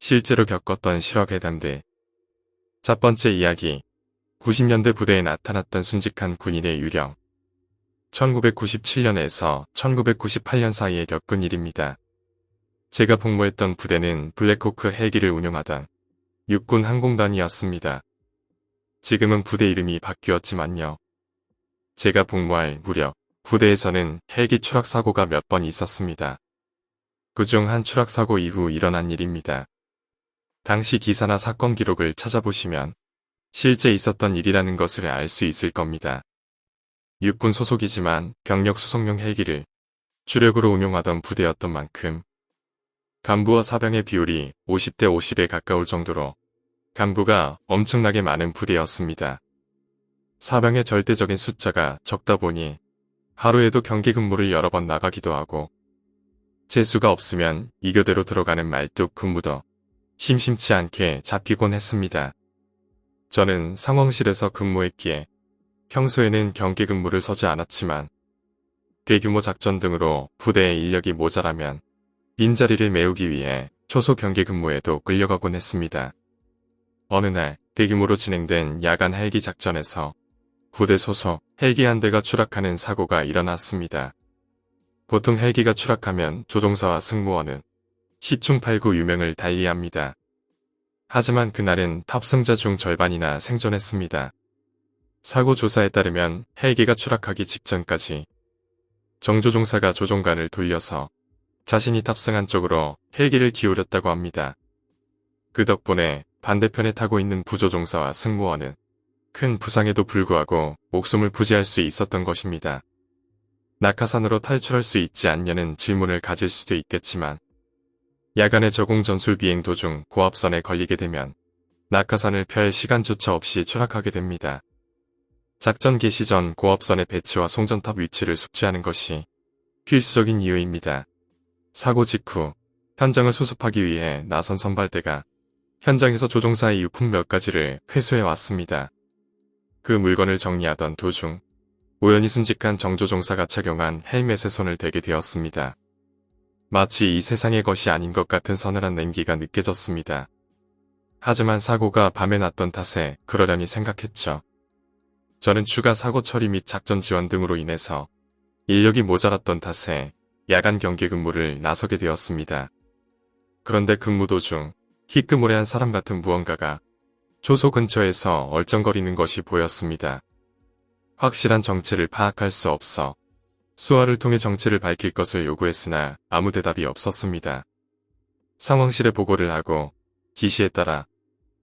실제로 겪었던 실화괴담들. 첫 번째 이야기. 90년대 부대에 나타났던 순직한 군인의 유령. 1997년에서 1998년 사이에 겪은 일입니다. 제가 복무했던 부대는 블랙호크 헬기를 운용하던 육군 항공단이었습니다. 지금은 부대 이름이 바뀌었지만요. 제가 복무할 무렵 부대에서는 헬기 추락 사고가 몇 번 있었습니다. 그중 한 추락 사고 이후 일어난 일입니다. 당시 기사나 사건 기록을 찾아보시면 실제 있었던 일이라는 것을 알 수 있을 겁니다. 육군 소속이지만 병력 수송용 헬기를 주력으로 운용하던 부대였던 만큼 간부와 사병의 비율이 50대 50에 가까울 정도로 간부가 엄청나게 많은 부대였습니다. 사병의 절대적인 숫자가 적다 보니 하루에도 경계 근무를 여러 번 나가기도 하고 재수가 없으면 이교대로 들어가는 말뚝 근무도 심심치 않게 잡히곤 했습니다. 저는 상황실에서 근무했기에 평소에는 경계 근무를 서지 않았지만 대규모 작전 등으로 부대의 인력이 모자라면 빈자리를 메우기 위해 초소 경계 근무에도 끌려가곤 했습니다. 어느 날 대규모로 진행된 야간 헬기 작전에서 부대 소속 헬기 한 대가 추락하는 사고가 일어났습니다. 보통 헬기가 추락하면 조종사와 승무원은 10중 8구 유명을 달리합니다. 하지만 그날은 탑승자 중 절반이나 생존했습니다. 사고 조사에 따르면 헬기가 추락하기 직전까지 정조종사가 조종관을 돌려서 자신이 탑승한 쪽으로 헬기를 기울였다고 합니다. 그 덕분에 반대편에 타고 있는 부조종사와 승무원은 큰 부상에도 불구하고 목숨을 부지할 수 있었던 것입니다. 낙하산으로 탈출할 수 있지 않냐는 질문을 가질 수도 있겠지만 야간의 저공 전술 비행 도중 고압선에 걸리게 되면 낙하산을 펼 시간조차 없이 추락하게 됩니다. 작전 개시 전 고압선의 배치와 송전탑 위치를 숙지하는 것이 필수적인 이유입니다. 사고 직후 현장을 수습하기 위해 나선 선발대가 현장에서 조종사의 유품 몇 가지를 회수해 왔습니다. 그 물건을 정리하던 도중 우연히 순직한 정조종사가 착용한 헬멧에 손을 대게 되었습니다. 마치 이 세상의 것이 아닌 것 같은 서늘한 냉기가 느껴졌습니다. 하지만 사고가 밤에 났던 탓에 그러려니 생각했죠. 저는 추가 사고 처리 및 작전 지원 등으로 인해서 인력이 모자랐던 탓에 야간 경계 근무를 나서게 되었습니다. 그런데 근무 도중 희끄무레한 사람 같은 무언가가 초소 근처에서 얼쩡거리는 것이 보였습니다. 확실한 정체를 파악할 수 없어 수화를 통해 정체를 밝힐 것을 요구했으나 아무 대답이 없었습니다. 상황실에 보고를 하고 지시에 따라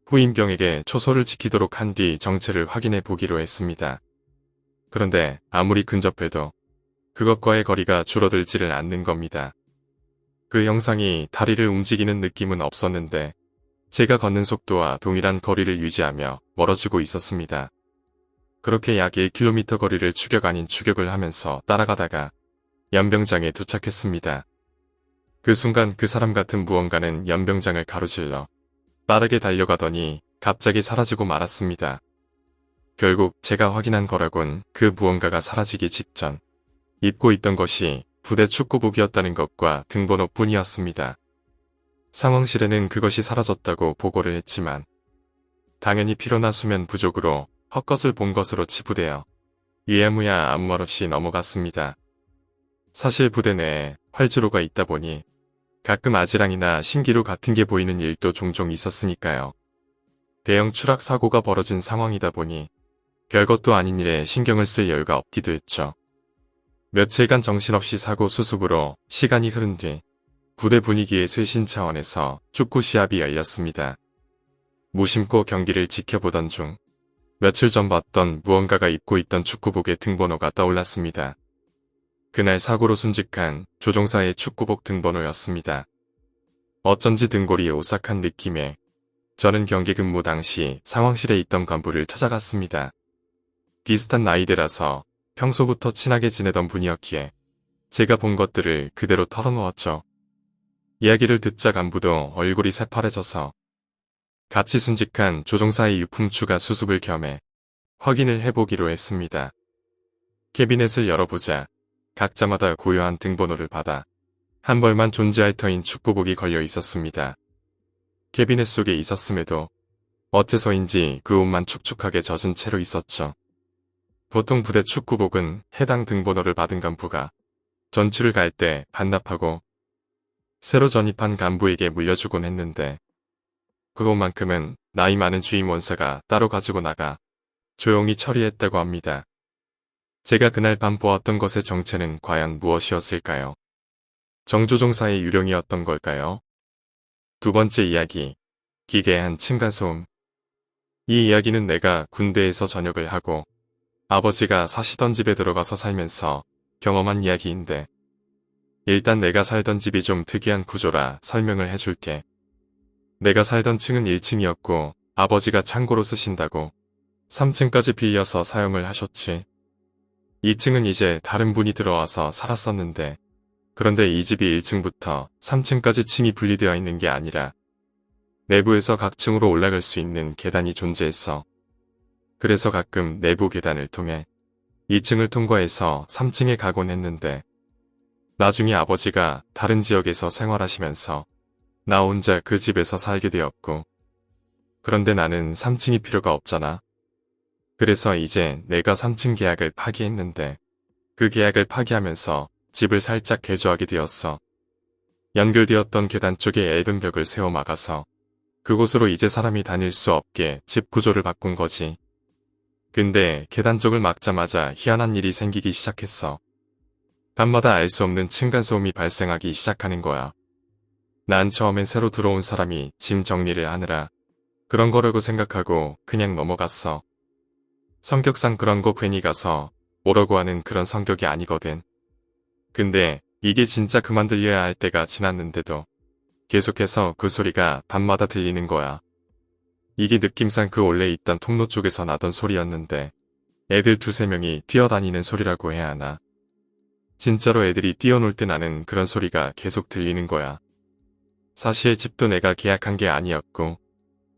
후임병에게 초소를 지키도록 한 뒤 정체를 확인해 보기로 했습니다. 그런데 아무리 근접해도 그것과의 거리가 줄어들지를 않는 겁니다. 그 형상이 다리를 움직이는 느낌은 없었는데 제가 걷는 속도와 동일한 거리를 유지하며 멀어지고 있었습니다. 그렇게 약 1km 거리를 추격 아닌 추격을 하면서 따라가다가 연병장에 도착했습니다. 그 순간 그 사람 같은 무언가는 연병장을 가로질러 빠르게 달려가더니 갑자기 사라지고 말았습니다. 결국 제가 확인한 거라곤 그 무언가가 사라지기 직전 입고 있던 것이 부대 축구복이었다는 것과 등번호뿐이었습니다. 상황실에는 그것이 사라졌다고 보고를 했지만 당연히 피로나 수면 부족으로 헛것을 본 것으로 치부되어 유야무야 아무 말 없이 넘어갔습니다. 사실 부대 내에 활주로가 있다 보니 가끔 아지랑이나 신기루 같은 게 보이는 일도 종종 있었으니까요. 대형 추락 사고가 벌어진 상황이다 보니 별것도 아닌 일에 신경을 쓸 여유가 없기도 했죠. 며칠간 정신없이 사고 수습으로 시간이 흐른 뒤 부대 분위기의 쇄신 차원에서 축구 시합이 열렸습니다. 무심코 경기를 지켜보던 중 며칠 전 봤던 무언가가 입고 있던 축구복의 등번호가 떠올랐습니다. 그날 사고로 순직한 조종사의 축구복 등번호였습니다. 어쩐지 등골이 오싹한 느낌에 저는 경기 근무 당시 상황실에 있던 간부를 찾아갔습니다. 비슷한 나이대라서 평소부터 친하게 지내던 분이었기에 제가 본 것들을 그대로 털어놓았죠. 이야기를 듣자 간부도 얼굴이 새파래져서 같이 순직한 조종사의 유품 추가 수습을 겸해 확인을 해보기로 했습니다. 캐비넷을 열어보자 각자마다 고요한 등번호를 받아 한 벌만 존재할 터인 축구복이 걸려 있었습니다. 캐비넷 속에 있었음에도 어째서인지 그 옷만 축축하게 젖은 채로 있었죠. 보통 부대 축구복은 해당 등번호를 받은 간부가 전출을 갈 때 반납하고 새로 전입한 간부에게 물려주곤 했는데 그것만큼은 나이 많은 주임 원사가 따로 가지고 나가 조용히 처리했다고 합니다. 제가 그날 밤 보았던 것의 정체는 과연 무엇이었을까요? 정조종사의 유령이었던 걸까요? 두 번째 이야기, 기괴한 층간소음. 이 이야기는 내가 군대에서 전역을 하고 아버지가 사시던 집에 들어가서 살면서 경험한 이야기인데 일단 내가 살던 집이 좀 특이한 구조라 설명을 해줄게. 내가 살던 층은 1층이었고 아버지가 창고로 쓰신다고 3층까지 빌려서 사용을 하셨지. 2층은 이제 다른 분이 들어와서 살았었는데 그런데 이 집이 1층부터 3층까지 층이 분리되어 있는 게 아니라 내부에서 각 층으로 올라갈 수 있는 계단이 존재했어. 그래서 가끔 내부 계단을 통해 2층을 통과해서 3층에 가곤 했는데 나중에 아버지가 다른 지역에서 생활하시면서 나 혼자 그 집에서 살게 되었고 그런데 나는 3층이 필요가 없잖아. 그래서 이제 내가 3층 계약을 파기했는데 그 계약을 파기하면서 집을 살짝 개조하게 되었어. 연결되었던 계단 쪽에 얇은 벽을 세워 막아서 그곳으로 이제 사람이 다닐 수 없게 집 구조를 바꾼 거지. 근데 계단 쪽을 막자마자 희한한 일이 생기기 시작했어. 밤마다 알 수 없는 층간소음이 발생하기 시작하는 거야. 난 처음엔 새로 들어온 사람이 짐 정리를 하느라 그런 거라고 생각하고 그냥 넘어갔어. 성격상 그런 거 괜히 가서 오라고 하는 그런 성격이 아니거든. 근데 이게 진짜 그만 들려야 할 때가 지났는데도 계속해서 그 소리가 밤마다 들리는 거야. 이게 느낌상 그 원래 있던 통로 쪽에서 나던 소리였는데 애들 2~3명이 뛰어다니는 소리라고 해야 하나. 진짜로 애들이 뛰어놀 때 나는 그런 소리가 계속 들리는 거야. 사실 집도 내가 계약한 게 아니었고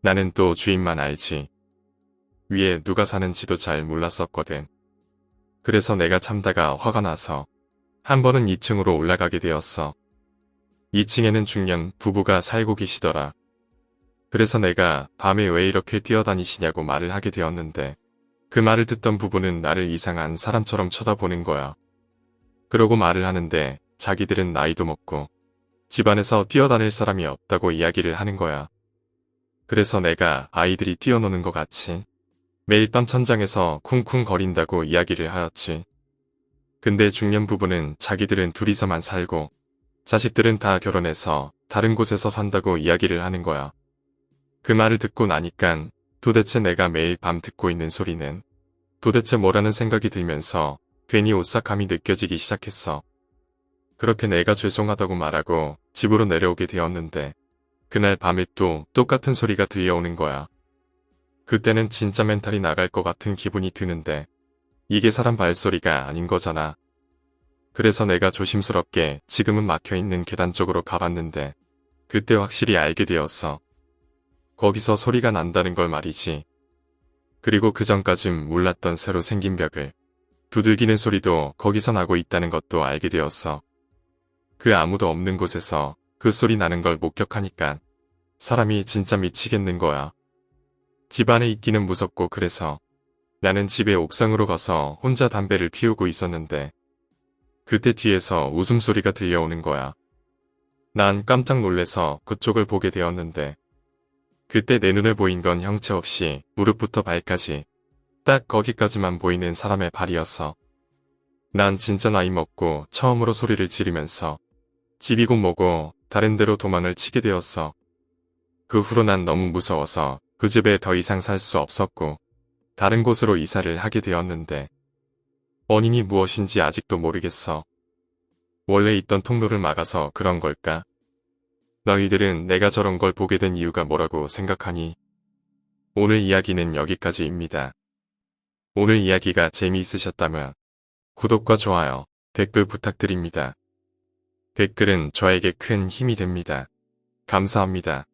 나는 또 주인만 알지. 위에 누가 사는지도 잘 몰랐었거든. 그래서 내가 참다가 화가 나서 한 번은 2층으로 올라가게 되었어. 2층에는 중년 부부가 살고 계시더라. 그래서 내가 밤에 왜 이렇게 뛰어다니시냐고 말을 하게 되었는데 그 말을 듣던 부부는 나를 이상한 사람처럼 쳐다보는 거야. 그러고 말을 하는데 자기들은 나이도 먹고 집안에서 뛰어다닐 사람이 없다고 이야기를 하는 거야. 그래서 내가 아이들이 뛰어노는 것 같이 매일 밤 천장에서 쿵쿵거린다고 이야기를 하였지. 근데 중년 부부는 자기들은 둘이서만 살고 자식들은 다 결혼해서 다른 곳에서 산다고 이야기를 하는 거야. 그 말을 듣고 나니깐 도대체 내가 매일 밤 듣고 있는 소리는 도대체 뭐라는 생각이 들면서 괜히 오싹함이 느껴지기 시작했어. 그렇게 내가 죄송하다고 말하고 집으로 내려오게 되었는데 그날 밤에 또 똑같은 소리가 들려오는 거야. 그때는 진짜 멘탈이 나갈 것 같은 기분이 드는데 이게 사람 발소리가 아닌 거잖아. 그래서 내가 조심스럽게 지금은 막혀있는 계단 쪽으로 가봤는데 그때 확실히 알게 되었어. 거기서 소리가 난다는 걸 말이지. 그리고 그 전까진 몰랐던 새로 생긴 벽을 두들기는 소리도 거기서 나고 있다는 것도 알게 되었어. 그 아무도 없는 곳에서 그 소리 나는 걸 목격하니까 사람이 진짜 미치겠는 거야. 집 안에 있기는 무섭고 그래서 나는 집에 옥상으로 가서 혼자 담배를 피우고 있었는데 그때 뒤에서 웃음소리가 들려오는 거야. 난 깜짝 놀래서 그쪽을 보게 되었는데 그때 내 눈에 보인 건 형체 없이 무릎부터 발까지 딱 거기까지만 보이는 사람의 발이었어. 난 진짜 나이 먹고 처음으로 소리를 지르면서 집이고 뭐고 다른 데로 도망을 치게 되었어. 그 후로 난 너무 무서워서 그 집에 더 이상 살 수 없었고 다른 곳으로 이사를 하게 되었는데 원인이 무엇인지 아직도 모르겠어. 원래 있던 통로를 막아서 그런 걸까? 너희들은 내가 저런 걸 보게 된 이유가 뭐라고 생각하니? 오늘 이야기는 여기까지입니다. 오늘 이야기가 재미있으셨다면 구독과 좋아요, 댓글 부탁드립니다. 댓글은 저에게 큰 힘이 됩니다. 감사합니다.